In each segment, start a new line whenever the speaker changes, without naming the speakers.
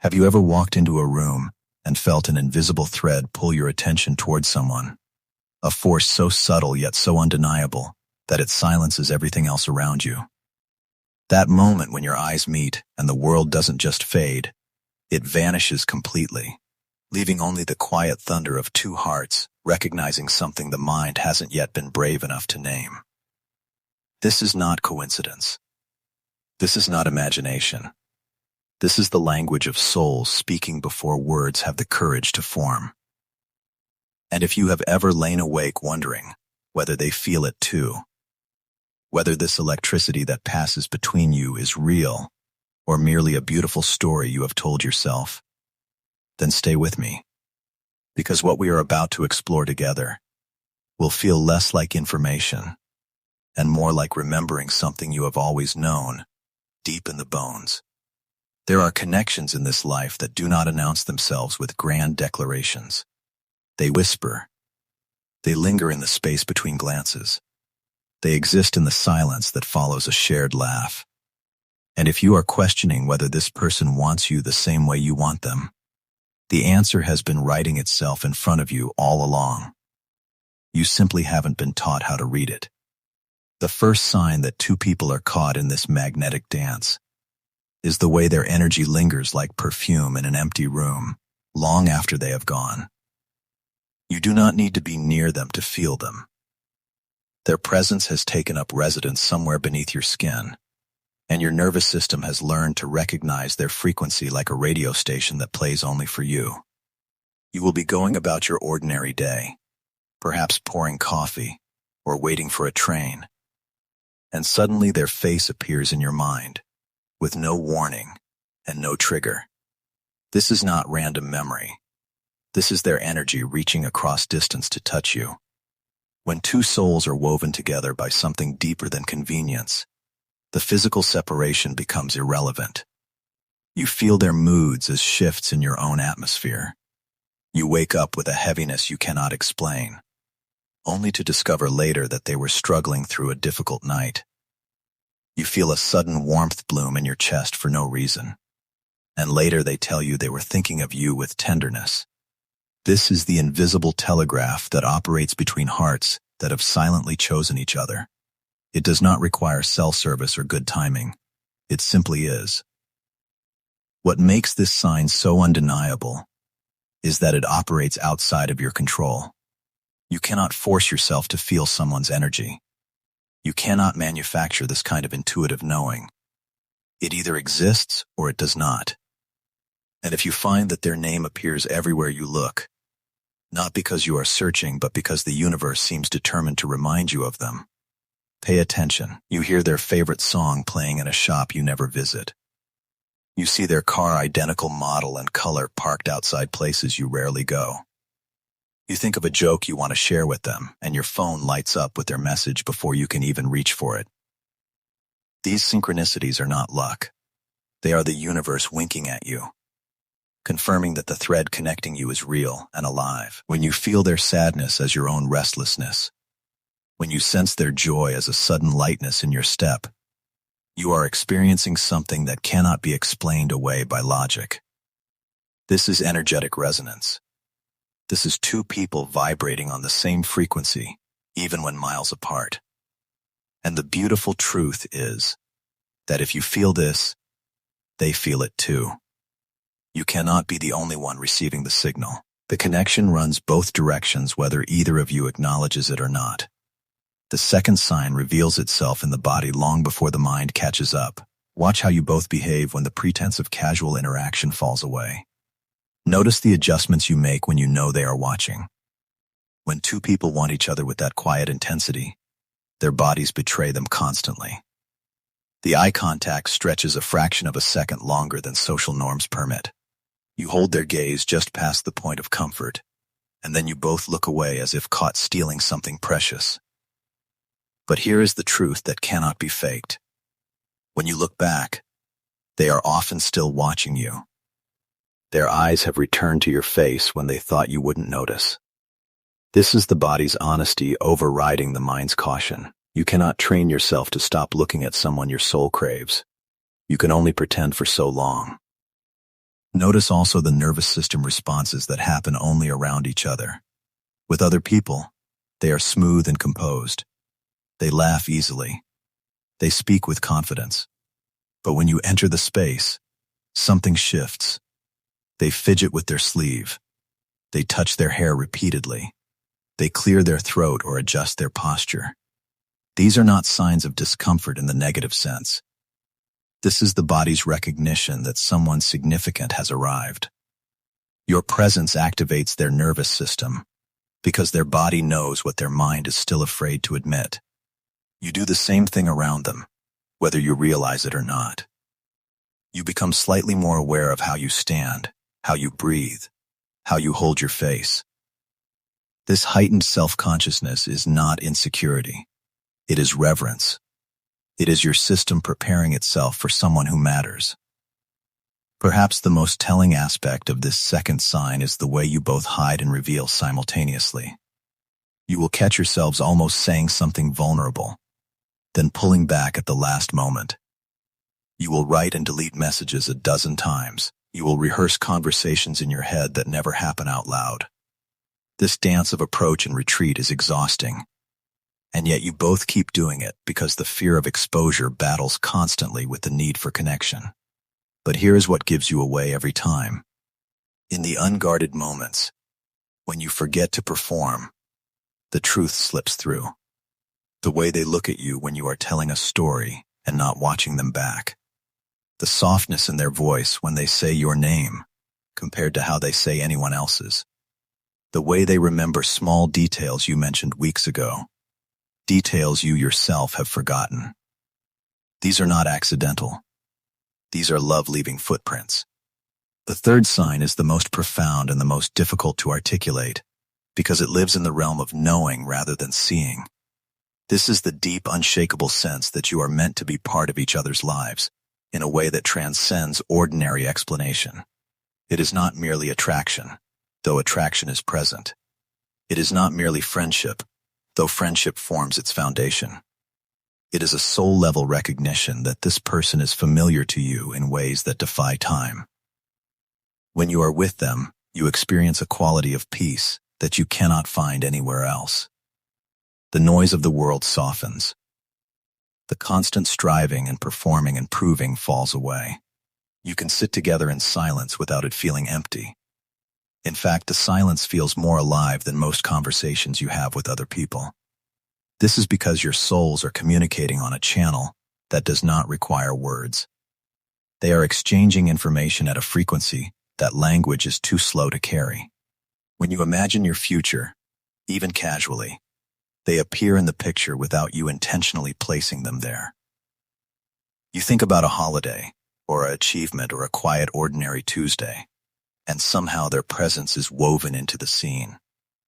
Have you ever walked into a room and felt an invisible thread pull your attention towards someone? A force so subtle yet so undeniable that it silences everything else around you. That moment when your eyes meet and the world doesn't just fade, it vanishes completely, leaving only the quiet thunder of two hearts recognizing something the mind hasn't yet been brave enough to name. This is not coincidence. This is not imagination. This is the language of souls speaking before words have the courage to form. And if you have ever lain awake wondering whether they feel it too, whether this electricity that passes between you is real or merely a beautiful story you have told yourself, then stay with me, because what we are about to explore together will feel less like information and more like remembering something you have always known deep in the bones. There are connections in this life that do not announce themselves with grand declarations. They whisper. They linger in the space between glances. They exist in the silence that follows a shared laugh. And if you are questioning whether this person wants you the same way you want them, the answer has been writing itself in front of you all along. You simply haven't been taught how to read it. The first sign that two people are caught in this magnetic dance is the way their energy lingers like perfume in an empty room, long after they have gone. You do not need to be near them to feel them. Their presence has taken up residence somewhere beneath your skin, and your nervous system has learned to recognize their frequency like a radio station that plays only for you. You will be going about your ordinary day, perhaps pouring coffee or waiting for a train, and suddenly their face appears in your mind, with no warning and no trigger. This is not random memory. This is their energy reaching across distance to touch you. When two souls are woven together by something deeper than convenience, the physical separation becomes irrelevant. You feel their moods as shifts in your own atmosphere. You wake up with a heaviness you cannot explain, only to discover later that they were struggling through a difficult night. You feel a sudden warmth bloom in your chest for no reason, and later they tell you they were thinking of you with tenderness. This is the invisible telegraph that operates between hearts that have silently chosen each other. It does not require cell service or good timing. It simply is. What makes this sign so undeniable is that it operates outside of your control. You cannot force yourself to feel someone's energy. You cannot manufacture this kind of intuitive knowing. It either exists or it does not. And if you find that their name appears everywhere you look, not because you are searching, but because the universe seems determined to remind you of them, pay attention. You hear their favorite song playing in a shop you never visit. You see their car identical model and color parked outside places you rarely go. You think of a joke you want to share with them, and your phone lights up with their message before you can even reach for it. These synchronicities are not luck. They are the universe winking at you, confirming that the thread connecting you is real and alive. When you feel their sadness as your own restlessness, when you sense their joy as a sudden lightness in your step, you are experiencing something that cannot be explained away by logic. This is energetic resonance. This is two people vibrating on the same frequency, even when miles apart. And the beautiful truth is that if you feel this, they feel it too. You cannot be the only one receiving the signal. The connection runs both directions, whether either of you acknowledges it or not. The second sign reveals itself in the body long before the mind catches up. Watch how you both behave when the pretense of casual interaction falls away. Notice the adjustments you make when you know they are watching. When two people want each other with that quiet intensity, their bodies betray them constantly. The eye contact stretches a fraction of a second longer than social norms permit. You hold their gaze just past the point of comfort, and then you both look away as if caught stealing something precious. But here is the truth that cannot be faked. When you look back, they are often still watching you. Their eyes have returned to your face when they thought you wouldn't notice. This is the body's honesty overriding the mind's caution. You cannot train yourself to stop looking at someone your soul craves. You can only pretend for so long. Notice also the nervous system responses that happen only around each other. With other people, they are smooth and composed. They laugh easily. They speak with confidence. But when you enter the space, something shifts. They fidget with their sleeve. They touch their hair repeatedly. They clear their throat or adjust their posture. These are not signs of discomfort in the negative sense. This is the body's recognition that someone significant has arrived. Your presence activates their nervous system because their body knows what their mind is still afraid to admit. You do the same thing around them, whether you realize it or not. You become slightly more aware of how you stand, how you breathe, how you hold your face. This heightened self-consciousness is not insecurity. It is reverence. It is your system preparing itself for someone who matters. Perhaps the most telling aspect of this second sign is the way you both hide and reveal simultaneously. You will catch yourselves almost saying something vulnerable, then pulling back at the last moment. You will write and delete messages a dozen times. You will rehearse conversations in your head that never happen out loud. This dance of approach and retreat is exhausting. And yet you both keep doing it because the fear of exposure battles constantly with the need for connection. But here is what gives you away every time. In the unguarded moments, when you forget to perform, the truth slips through. The way they look at you when you are telling a story and not watching them back. The softness in their voice when they say your name compared to how they say anyone else's. The way they remember small details you mentioned weeks ago. Details you yourself have forgotten. These are not accidental. These are love-leaving footprints. The third sign is the most profound and the most difficult to articulate because it lives in the realm of knowing rather than seeing. This is the deep, unshakable sense that you are meant to be part of each other's lives in a way that transcends ordinary explanation. It is not merely attraction, though attraction is present. It is not merely friendship, though friendship forms its foundation. It is a soul-level recognition that this person is familiar to you in ways that defy time. When you are with them, you experience a quality of peace that you cannot find anywhere else. The noise of the world softens. The constant striving and performing and proving falls away. You can sit together in silence without it feeling empty. In fact, the silence feels more alive than most conversations you have with other people. This is because your souls are communicating on a channel that does not require words. They are exchanging information at a frequency that language is too slow to carry. When you imagine your future, even casually, they appear in the picture without you intentionally placing them there. You think about a holiday, or an achievement, or a quiet, ordinary Tuesday, and somehow their presence is woven into the scene.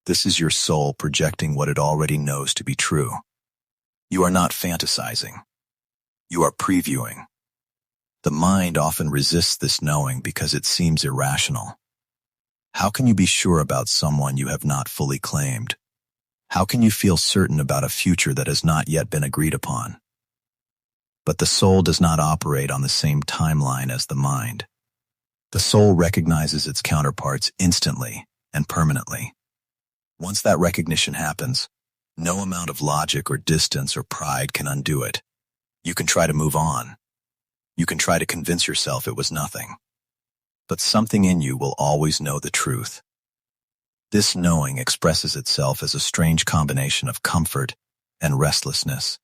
This is your soul projecting what it already knows to be true. You are not fantasizing. You are previewing. The mind often resists this knowing because it seems irrational. How can you be sure about someone you have not fully claimed? How can you feel certain about a future that has not yet been agreed upon? But the soul does not operate on the same timeline as the mind. The soul recognizes its counterparts instantly and permanently. Once that recognition happens, no amount of logic or distance or pride can undo it. You can try to move on. You can try to convince yourself it was nothing. But something in you will always know the truth. This knowing expresses itself as a strange combination of comfort and restlessness.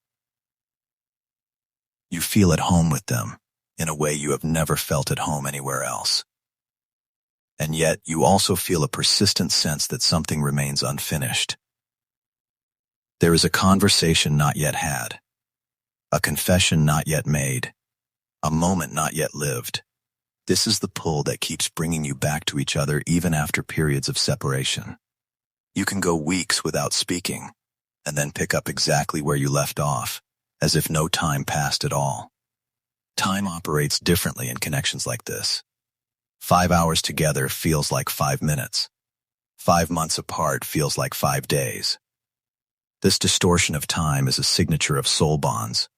You feel at home with them in a way you have never felt at home anywhere else. And yet you also feel a persistent sense that something remains unfinished. There is a conversation not yet had, a confession not yet made, a moment not yet lived. This is the pull that keeps bringing you back to each other even after periods of separation. You can go weeks without speaking, and then pick up exactly where you left off, as if no time passed at all. Time operates differently in connections like this. 5 hours together feels like 5 minutes. 5 months apart feels like 5 days. This distortion of time is a signature of soul bonds.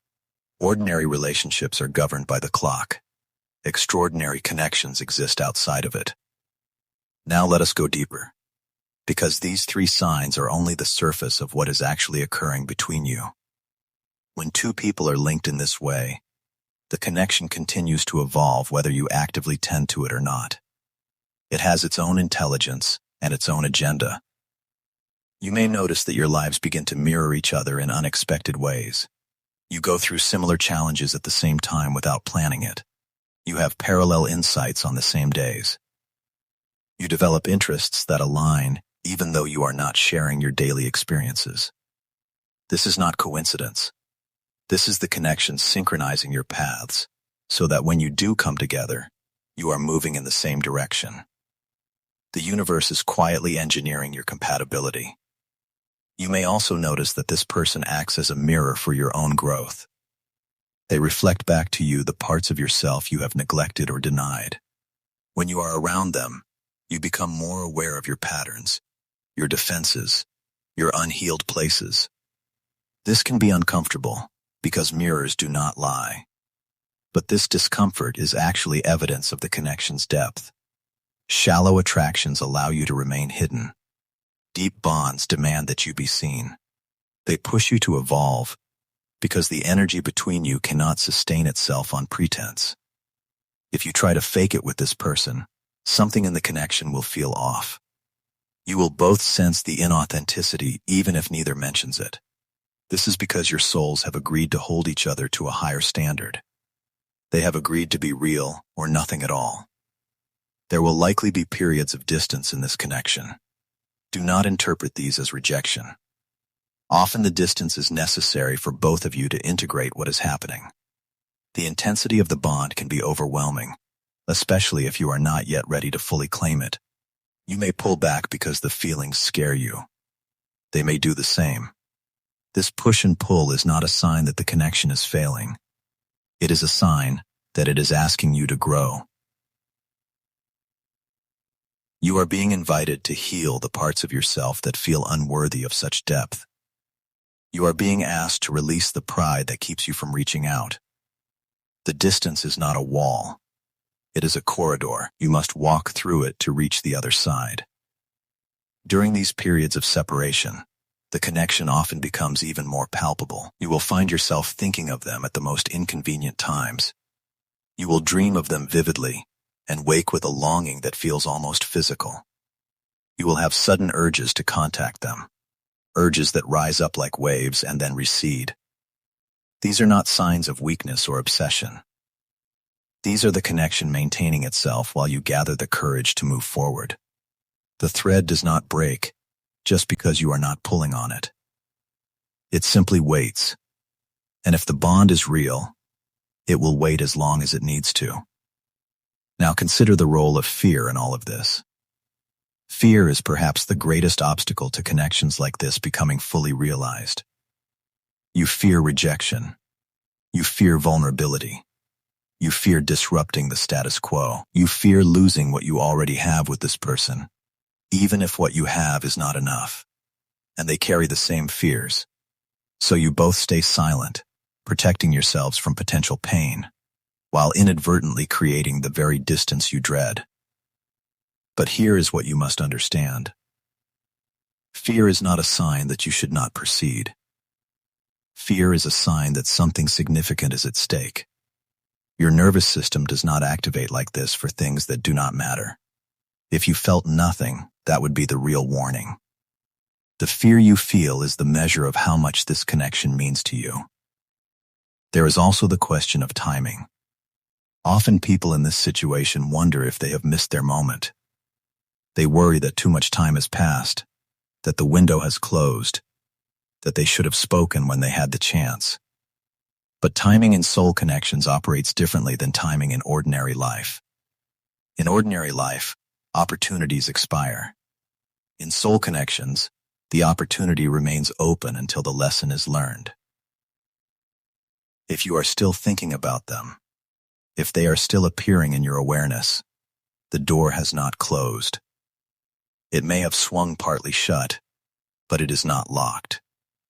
Ordinary relationships are governed by the clock. extraordinary connections exist outside of it. Now let us go deeper, because these three signs are only the surface of what is actually occurring between you. When two people are linked in this way, the connection continues to evolve whether you actively tend to it or not. It has its own intelligence and its own agenda. You may notice that your lives begin to mirror each other in unexpected ways. You go through similar challenges at the same time without planning it. You have parallel insights on the same days. You develop interests that align even though you are not sharing your daily experiences. This is not coincidence. This is the connection synchronizing your paths so that when you do come together, you are moving in the same direction. The universe is quietly engineering your compatibility. You may also notice that this person acts as a mirror for your own growth. They reflect back to you the parts of yourself you have neglected or denied. When you are around them, you become more aware of your patterns, your defenses, your unhealed places. This can be uncomfortable because mirrors do not lie. But this discomfort is actually evidence of the connection's depth. Shallow attractions allow you to remain hidden. Deep bonds demand that you be seen. They push you to evolve because the energy between you cannot sustain itself on pretense. If you try to fake it with this person, something in the connection will feel off. You will both sense the inauthenticity even if neither mentions it. This is because your souls have agreed to hold each other to a higher standard. They have agreed to be real or nothing at all. There will likely be periods of distance in this connection. Do not interpret these as rejection. Often the distance is necessary for both of you to integrate what is happening. The intensity of the bond can be overwhelming, especially if you are not yet ready to fully claim it. You may pull back because the feelings scare you. They may do the same. This push and pull is not a sign that the connection is failing. It is a sign that it is asking you to grow. You are being invited to heal the parts of yourself that feel unworthy of such depth. You are being asked to release the pride that keeps you from reaching out. The distance is not a wall. It is a corridor. You must walk through it to reach the other side. During these periods of separation, the connection often becomes even more palpable. You will find yourself thinking of them at the most inconvenient times. You will dream of them vividly and wake with a longing that feels almost physical. You will have sudden urges to contact them, urges that rise up like waves and then recede. These are not signs of weakness or obsession. These are the connection maintaining itself while you gather the courage to move forward. The thread does not break just because you are not pulling on it. It simply waits. And if the bond is real, it will wait as long as it needs to. Now consider the role of fear in all of this. Fear is perhaps the greatest obstacle to connections like this becoming fully realized. You fear rejection. You fear vulnerability. You fear disrupting the status quo. You fear losing what you already have with this person, even if what you have is not enough. And they carry the same fears. So you both stay silent, protecting yourselves from potential pain, while inadvertently creating the very distance you dread. But here is what you must understand. Fear is not a sign that you should not proceed. Fear is a sign that something significant is at stake. Your nervous system does not activate like this for things that do not matter. If you felt nothing, that would be the real warning. The fear you feel is the measure of how much this connection means to you. There is also the question of timing. Often people in this situation wonder if they have missed their moment. They worry that too much time has passed, that the window has closed, that they should have spoken when they had the chance. But timing in soul connections operates differently than timing in ordinary life. In ordinary life, opportunities expire. In soul connections, the opportunity remains open until the lesson is learned. If you are still thinking about them, if they are still appearing in your awareness, the door has not closed. It may have swung partly shut, but it is not locked.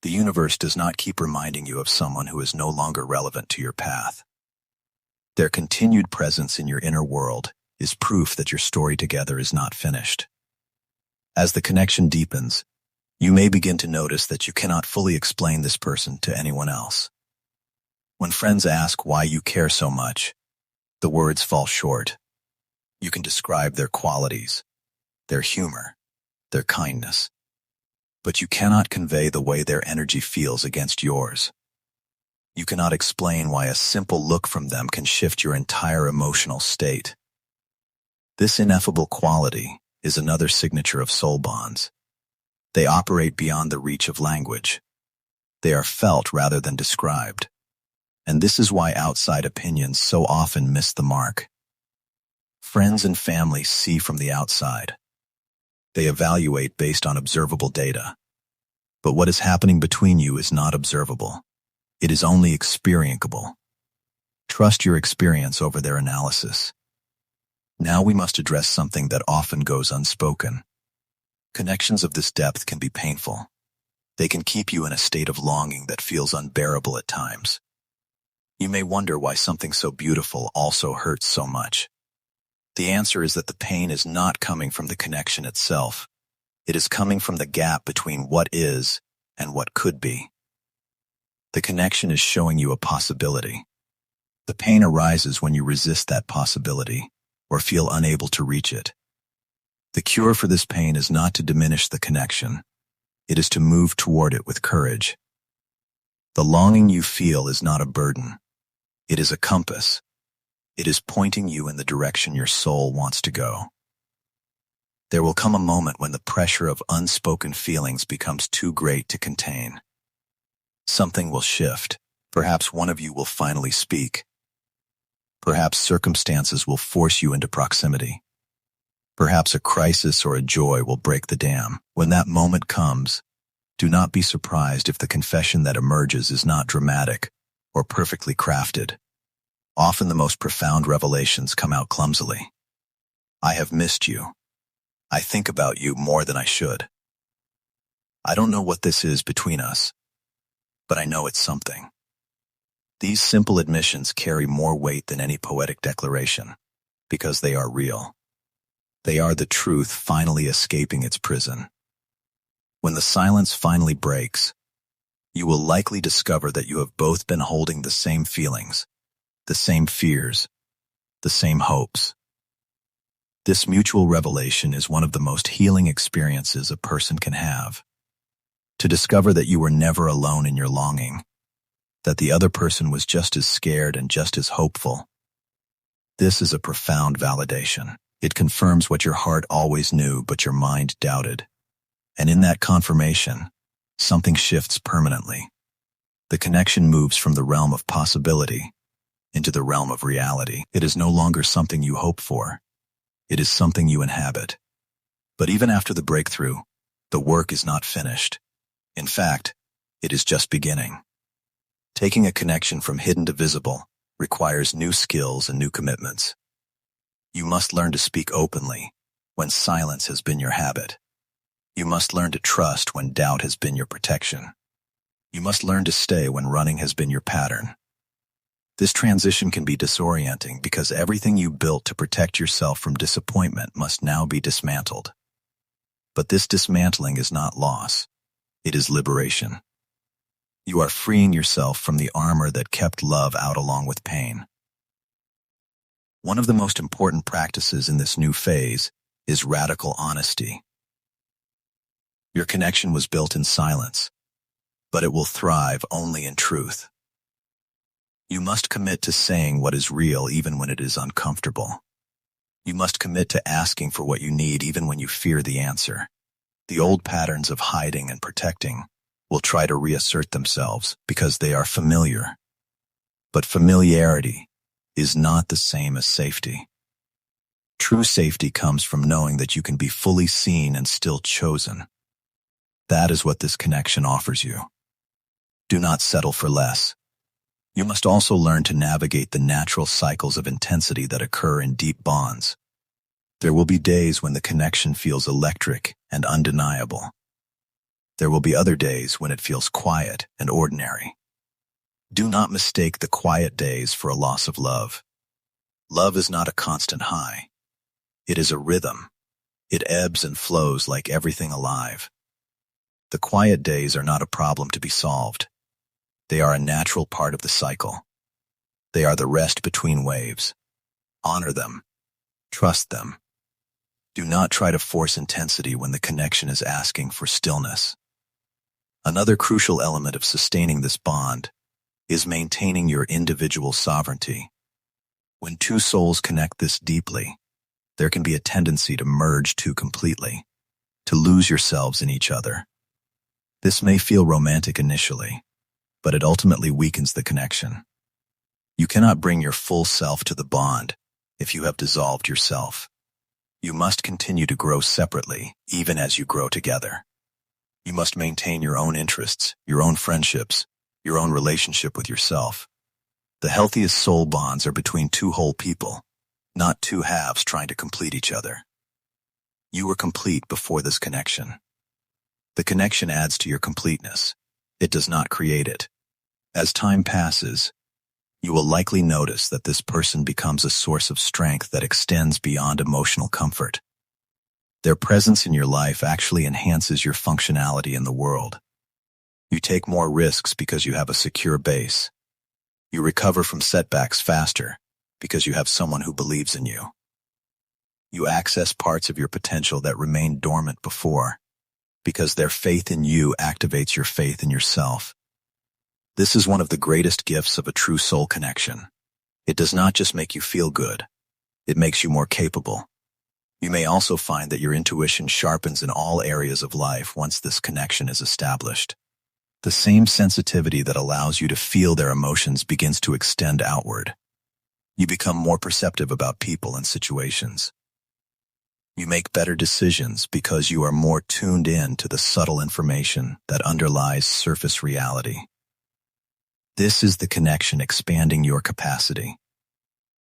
The universe does not keep reminding you of someone who is no longer relevant to your path. Their continued presence in your inner world is proof that your story together is not finished. As the connection deepens, you may begin to notice that you cannot fully explain this person to anyone else. When friends ask why you care so much, the words fall short. You can describe their qualities, their humor, their kindness, but you cannot convey the way their energy feels against yours. You cannot explain why a simple look from them can shift your entire emotional state. This ineffable quality is another signature of soul bonds. They operate beyond the reach of language. They are felt rather than described. And this is why outside opinions so often miss the mark. Friends and family see from the outside. They evaluate based on observable data. But what is happening between you is not observable. It is only experienceable. Trust your experience over their analysis. Now we must address something that often goes unspoken. Connections of this depth can be painful. They can keep you in a state of longing that feels unbearable at times. You may wonder why something so beautiful also hurts so much. The answer is that the pain is not coming from the connection itself. It is coming from the gap between what is and what could be. The connection is showing you a possibility. The pain arises when you resist that possibility or feel unable to reach it. The cure for this pain is not to diminish the connection. It is to move toward it with courage. The longing you feel is not a burden. It is a compass. It is pointing you in the direction your soul wants to go. There will come a moment when the pressure of unspoken feelings becomes too great to contain. Something will shift. Perhaps one of you will finally speak. Perhaps circumstances will force you into proximity. Perhaps a crisis or a joy will break the dam. When that moment comes, do not be surprised if the confession that emerges is not dramatic or perfectly crafted. Often the most profound revelations come out clumsily. I have missed you. I think about you more than I should. I don't know what this is between us, but I know it's something. These simple admissions carry more weight than any poetic declaration, because they are real. They are the truth finally escaping its prison. When the silence finally breaks, you will likely discover that you have both been holding the same feelings, the same fears, the same hopes. This mutual revelation is one of the most healing experiences a person can have. To discover that you were never alone in your longing, that the other person was just as scared and just as hopeful. This is a profound validation. It confirms what your heart always knew but your mind doubted. And in that confirmation, something shifts permanently. The connection moves from the realm of possibility into the realm of reality. It is no longer something you hope for. It is something you inhabit. But even after the breakthrough, the work is not finished. In fact, it is just beginning. Taking a connection from hidden to visible requires new skills and new commitments. You must learn to speak openly when silence has been your habit. You must learn to trust when doubt has been your protection. You must learn to stay when running has been your pattern. This transition can be disorienting because everything you built to protect yourself from disappointment must now be dismantled. But this dismantling is not loss. It is liberation. You are freeing yourself from the armor that kept love out along with pain. One of the most important practices in this new phase is radical honesty. Your connection was built in silence, but it will thrive only in truth. You must commit to saying what is real even when it is uncomfortable. You must commit to asking for what you need even when you fear the answer. The old patterns of hiding and protecting will try to reassert themselves because they are familiar. But familiarity is not the same as safety. True safety comes from knowing that you can be fully seen and still chosen. That is what this connection offers you. Do not settle for less. You must also learn to navigate the natural cycles of intensity that occur in deep bonds. There will be days when the connection feels electric and undeniable. There will be other days when it feels quiet and ordinary. Do not mistake the quiet days for a loss of love. Love is not a constant high. It is a rhythm. It ebbs and flows like everything alive. The quiet days are not a problem to be solved. They are a natural part of the cycle. They are the rest between waves. Honor them. Trust them. Do not try to force intensity when the connection is asking for stillness. Another crucial element of sustaining this bond is maintaining your individual sovereignty. When two souls connect this deeply, there can be a tendency to merge too completely, to lose yourselves in each other. This may feel romantic initially, but it ultimately weakens the connection. You cannot bring your full self to the bond if you have dissolved yourself. You must continue to grow separately, even as you grow together. You must maintain your own interests, your own friendships, your own relationship with yourself. The healthiest soul bonds are between two whole people, not two halves trying to complete each other. You were complete before this connection. The connection adds to your completeness. It does not create it. As time passes, you will likely notice that this person becomes a source of strength that extends beyond emotional comfort. Their presence in your life actually enhances your functionality in the world. You take more risks because you have a secure base. You recover from setbacks faster because you have someone who believes in you. You access parts of your potential that remained dormant before because their faith in you activates your faith in yourself. This is one of the greatest gifts of a true soul connection. It does not just make you feel good, it makes you more capable. You may also find that your intuition sharpens in all areas of life once this connection is established. The same sensitivity that allows you to feel their emotions begins to extend outward. You become more perceptive about people and situations. You make better decisions because you are more tuned in to the subtle information that underlies surface reality. This is the connection expanding your capacity.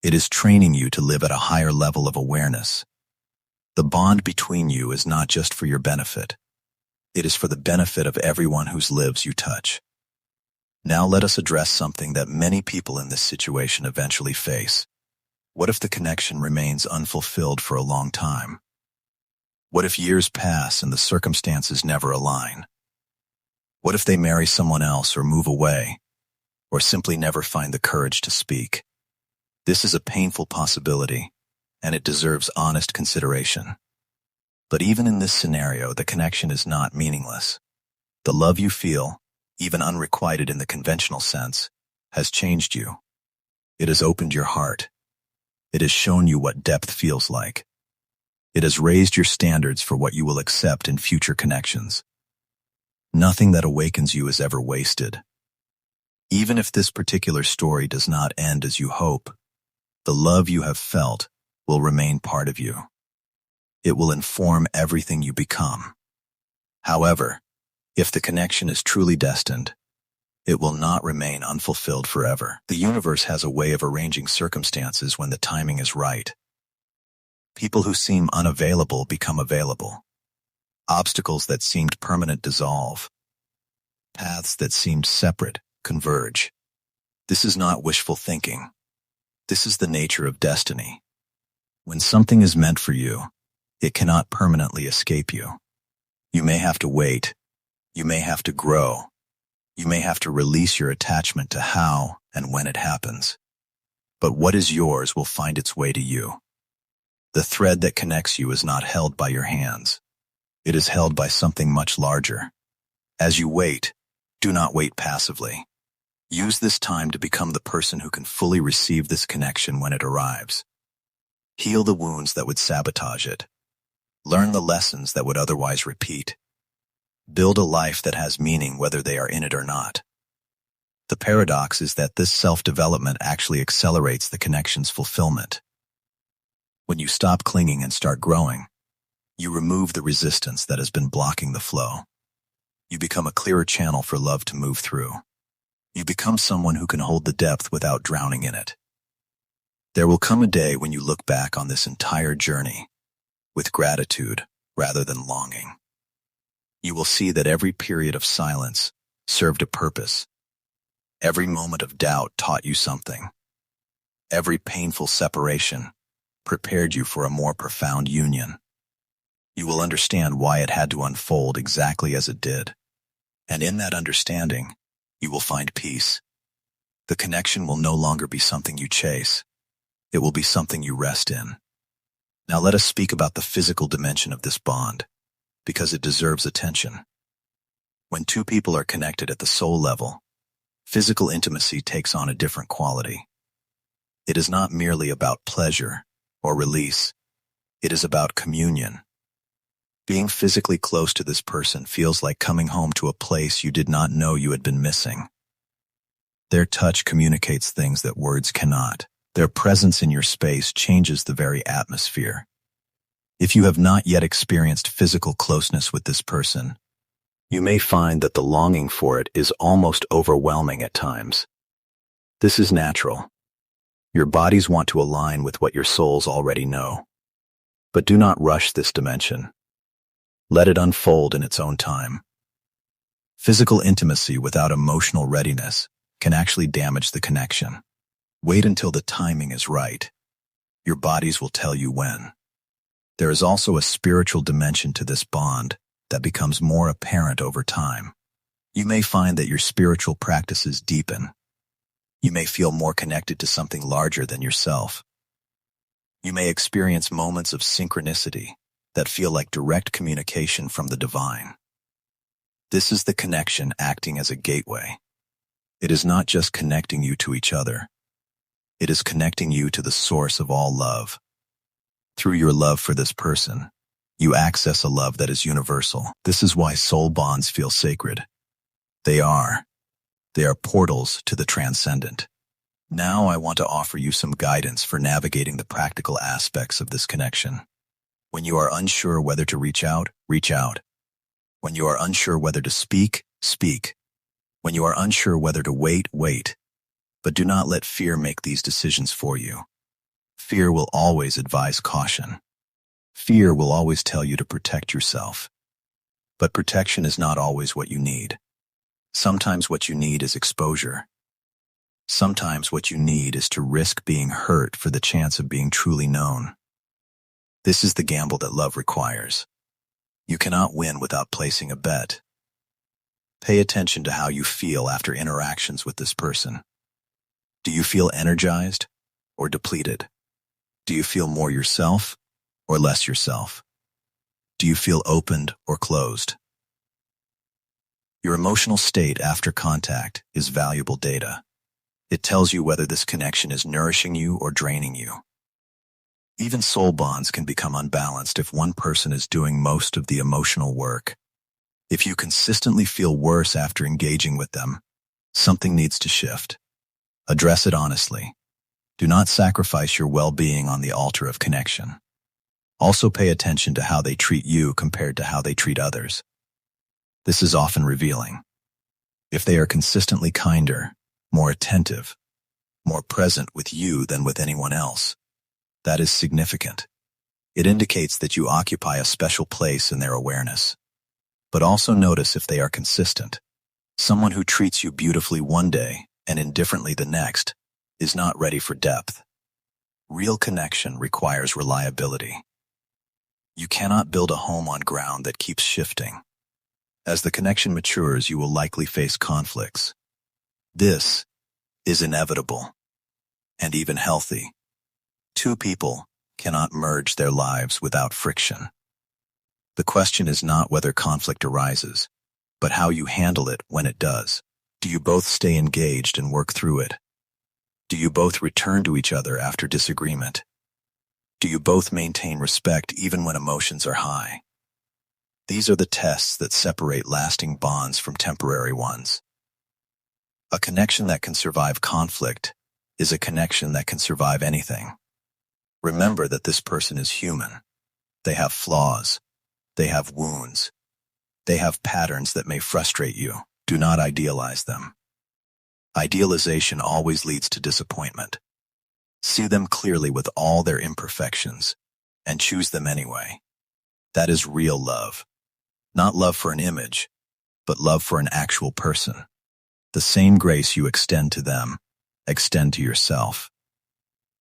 It is training you to live at a higher level of awareness. The bond between you is not just for your benefit. It is for the benefit of everyone whose lives you touch. Now let us address something that many people in this situation eventually face. What if the connection remains unfulfilled for a long time? What if years pass and the circumstances never align? What if they marry someone else or move away, or simply never find the courage to speak? This is a painful possibility, and it deserves honest consideration. But even in this scenario, the connection is not meaningless. The love you feel, even unrequited in the conventional sense, has changed you. It has opened your heart. It has shown you what depth feels like. It has raised your standards for what you will accept in future connections. Nothing that awakens you is ever wasted. Even if this particular story does not end as you hope, the love you have felt will remain part of you. It will inform everything you become. However, if the connection is truly destined, it will not remain unfulfilled forever. The universe has a way of arranging circumstances when the timing is right. People who seem unavailable become available. Obstacles that seemed permanent dissolve. Paths that seemed separate converge. This is not wishful thinking. This is the nature of destiny. When something is meant for you, it cannot permanently escape you. You may have to wait. You may have to grow. You may have to release your attachment to how and when it happens. But what is yours will find its way to you. The thread that connects you is not held by your hands. It is held by something much larger. As you wait, do not wait passively. Use this time to become the person who can fully receive this connection when it arrives. Heal the wounds that would sabotage it. Learn the lessons that would otherwise repeat. Build a life that has meaning whether they are in it or not. The paradox is that this self-development actually accelerates the connection's fulfillment. When you stop clinging and start growing, you remove the resistance that has been blocking the flow. You become a clearer channel for love to move through. You become someone who can hold the depth without drowning in it. There will come a day when you look back on this entire journey with gratitude rather than longing. You will see that every period of silence served a purpose. Every moment of doubt taught you something. Every painful separation prepared you for a more profound union. You will understand why it had to unfold exactly as it did. And in that understanding, you will find peace. The connection will no longer be something you chase. It will be something you rest in. Now let us speak about the physical dimension of this bond, because it deserves attention. When two people are connected at the soul level, physical intimacy takes on a different quality. It is not merely about pleasure or release. It is about communion. Being physically close to this person feels like coming home to a place you did not know you had been missing. Their touch communicates things that words cannot. Their presence in your space changes the very atmosphere. If you have not yet experienced physical closeness with this person, you may find that the longing for it is almost overwhelming at times. This is natural. Your bodies want to align with what your souls already know. But do not rush this dimension. Let it unfold in its own time. Physical intimacy without emotional readiness can actually damage the connection. Wait until the timing is right. Your bodies will tell you when. There is also a spiritual dimension to this bond that becomes more apparent over time. You may find that your spiritual practices deepen. You may feel more connected to something larger than yourself. You may experience moments of synchronicity that feel like direct communication from the divine. This is the connection acting as a gateway. It is not just connecting you to each other. It is connecting you to the source of all love. Through your love for this person, you access a love that is universal. This is why soul bonds feel sacred. They are portals to the transcendent. Now I want to offer you some guidance for navigating the practical aspects of this connection. When you are unsure whether to reach out, reach out. When you are unsure whether to speak, speak. When you are unsure whether to wait, wait. But do not let fear make these decisions for you. Fear will always advise caution. Fear will always tell you to protect yourself. But protection is not always what you need. Sometimes what you need is exposure. Sometimes what you need is to risk being hurt for the chance of being truly known. This is the gamble that love requires. You cannot win without placing a bet. Pay attention to how you feel after interactions with this person. Do you feel energized or depleted? Do you feel more yourself or less yourself? Do you feel opened or closed? Your emotional state after contact is valuable data. It tells you whether this connection is nourishing you or draining you. Even soul bonds can become unbalanced if one person is doing most of the emotional work. If you consistently feel worse after engaging with them, something needs to shift. Address it honestly. Do not sacrifice your well-being on the altar of connection. Also pay attention to how they treat you compared to how they treat others. This is often revealing. If they are consistently kinder, more attentive, more present with you than with anyone else, that is significant. It indicates that you occupy a special place in their awareness. But also notice if they are consistent. Someone who treats you beautifully one day and indifferently the next is not ready for depth. Real connection requires reliability. You cannot build a home on ground that keeps shifting. As the connection matures, you will likely face conflicts. This is inevitable and even healthy. Two people cannot merge their lives without friction. The question is not whether conflict arises, but how you handle it when it does. Do you both stay engaged and work through it? Do you both return to each other after disagreement? Do you both maintain respect even when emotions are high? These are the tests that separate lasting bonds from temporary ones. A connection that can survive conflict is a connection that can survive anything. Remember that this person is human. They have flaws. They have wounds. They have patterns that may frustrate you. Do not idealize them. Idealization always leads to disappointment. See them clearly with all their imperfections and choose them anyway. That is real love. Not love for an image, but love for an actual person. The same grace you extend to them, extend to yourself.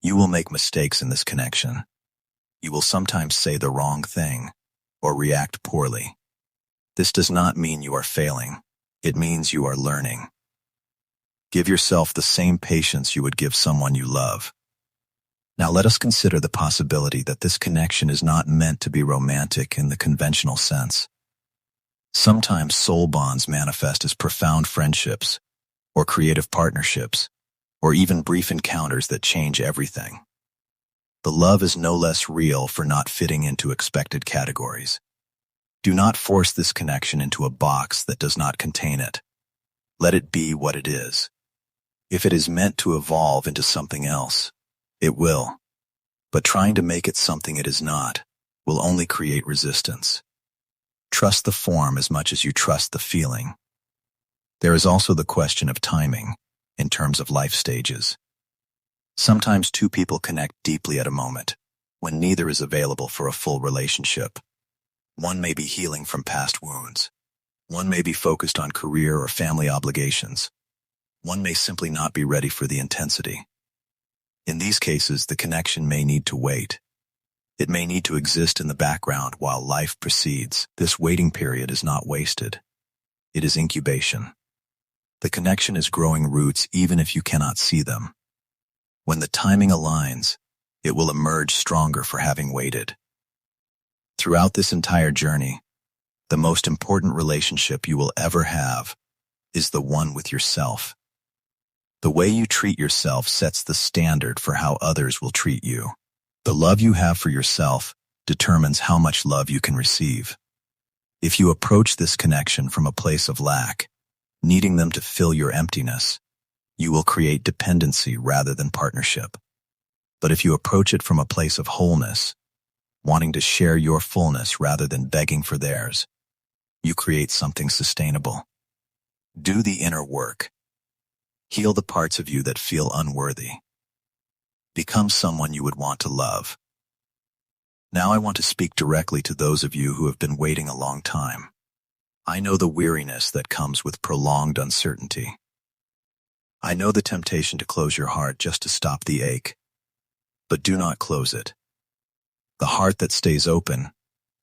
You will make mistakes in this connection. You will sometimes say the wrong thing or react poorly. This does not mean you are failing. It means you are learning. Give yourself the same patience you would give someone you love. Now let us consider the possibility that this connection is not meant to be romantic in the conventional sense. Sometimes soul bonds manifest as profound friendships, or creative partnerships, or even brief encounters that change everything. The love is no less real for not fitting into expected categories. Do not force this connection into a box that does not contain it. Let it be what it is. If it is meant to evolve into something else, it will. But trying to make it something it is not will only create resistance. Trust the form as much as you trust the feeling. There is also the question of timing, in terms of life stages. Sometimes two people connect deeply at a moment, when neither is available for a full relationship. One may be healing from past wounds. One may be focused on career or family obligations. One may simply not be ready for the intensity. In these cases, the connection may need to wait. It may need to exist in the background while life proceeds. This waiting period is not wasted. It is incubation. The connection is growing roots even if you cannot see them. When the timing aligns, it will emerge stronger for having waited. Throughout this entire journey, the most important relationship you will ever have is the one with yourself. The way you treat yourself sets the standard for how others will treat you. The love you have for yourself determines how much love you can receive. If you approach this connection from a place of lack, needing them to fill your emptiness, you will create dependency rather than partnership. But if you approach it from a place of wholeness, wanting to share your fullness rather than begging for theirs, you create something sustainable. Do the inner work. Heal the parts of you that feel unworthy. Become someone you would want to love. Now I want to speak directly to those of you who have been waiting a long time. I know the weariness that comes with prolonged uncertainty. I know the temptation to close your heart just to stop the ache. But do not close it. The heart that stays open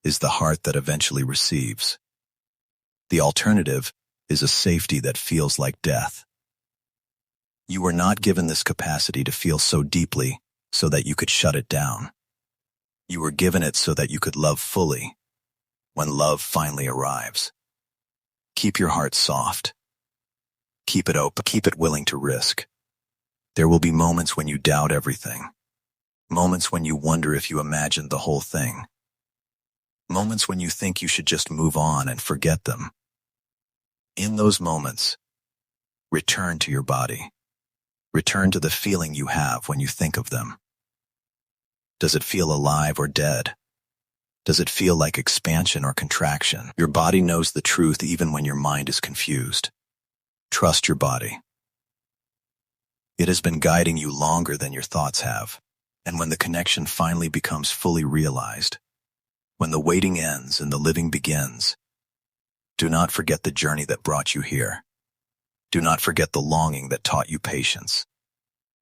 is the heart that eventually receives. The alternative is a safety that feels like death. You were not given this capacity to feel so deeply so that you could shut it down. You were given it so that you could love fully when love finally arrives. Keep your heart soft. Keep it open. Keep it willing to risk. There will be moments when you doubt everything. Moments when you wonder if you imagined the whole thing. Moments when you think you should just move on and forget them. In those moments, return to your body. Return to the feeling you have when you think of them. Does it feel alive or dead? Does it feel like expansion or contraction? Your body knows the truth even when your mind is confused. Trust your body. It has been guiding you longer than your thoughts have, and when the connection finally becomes fully realized, when the waiting ends and the living begins, do not forget the journey that brought you here. Do not forget the longing that taught you patience.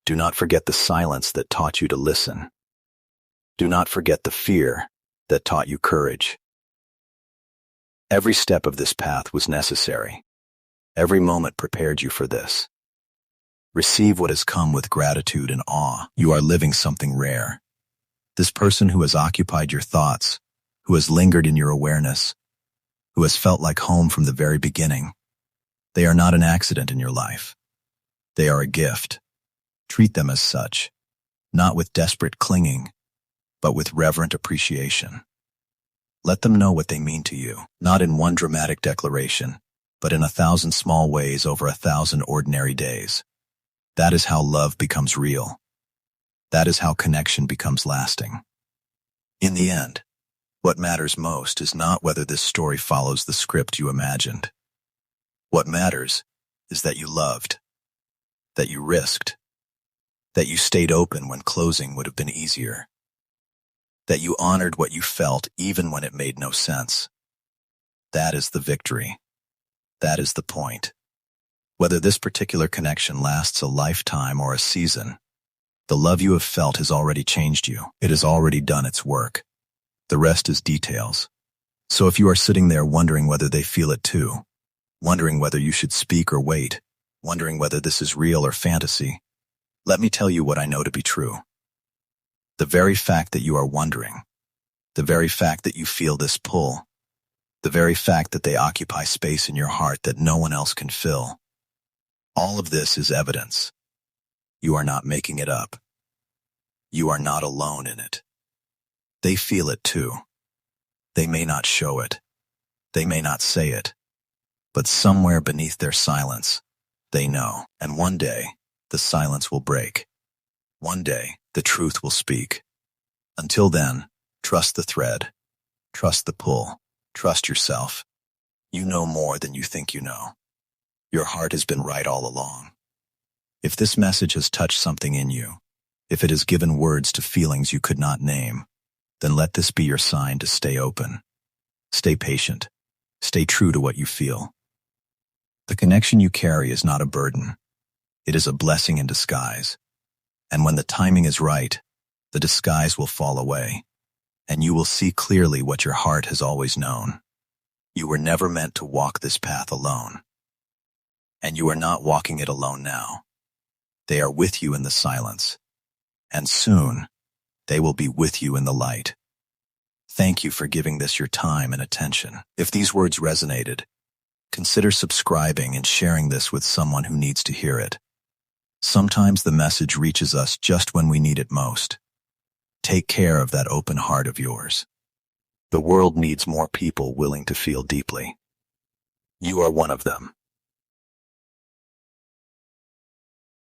Do not forget the silence that taught you to listen. Do not forget the fear that taught you courage. Every step of this path was necessary. Every moment prepared you for this. Receive what has come with gratitude and awe. You are living something rare. This person who has occupied your thoughts, who has lingered in your awareness, who has felt like home from the very beginning, they are not an accident in your life. They are a gift. Treat them as such, not with desperate clinging, but with reverent appreciation. Let them know what they mean to you, not in one dramatic declaration, but in 1,000 small ways over 1,000 ordinary days. That is how love becomes real. That is how connection becomes lasting. In the end, what matters most is not whether this story follows the script you imagined. What matters is that you loved, that you risked, that you stayed open when closing would have been easier, that you honored what you felt even when it made no sense. That is the victory. That is the point. Whether this particular connection lasts a lifetime or a season, The love you have felt has already changed you. It has already done its work. The rest is details. So if you are sitting there wondering whether they feel it too, wondering whether you should speak or wait, wondering whether this is real or fantasy, let me tell you what I know to be true. The very fact that you are wondering, the very fact that you feel this pull, the very fact that they occupy space in your heart that no one else can fill, all of this is evidence. You are not making it up. You are not alone in it. They feel it too. They may not show it. They may not say it. But somewhere beneath their silence, they know. And one day, the silence will break. One day, the truth will speak. Until then, trust the thread. Trust the pull. Trust yourself. You know more than you think you know. Your heart has been right all along. If this message has touched something in you, if it has given words to feelings you could not name, then let this be your sign to stay open. Stay patient. Stay true to what you feel. The connection you carry is not a burden. It is a blessing in disguise. And when the timing is right, the disguise will fall away, and you will see clearly what your heart has always known. You were never meant to walk this path alone. And you are not walking it alone now. They are with you in the silence. And soon, they will be with you in the light. Thank you for giving this your time and attention. If these words resonated, consider subscribing and sharing this with someone who needs to hear it. Sometimes the message reaches us just when we need it most. Take care of that open heart of yours. The world needs more people willing to feel deeply. You are one of them.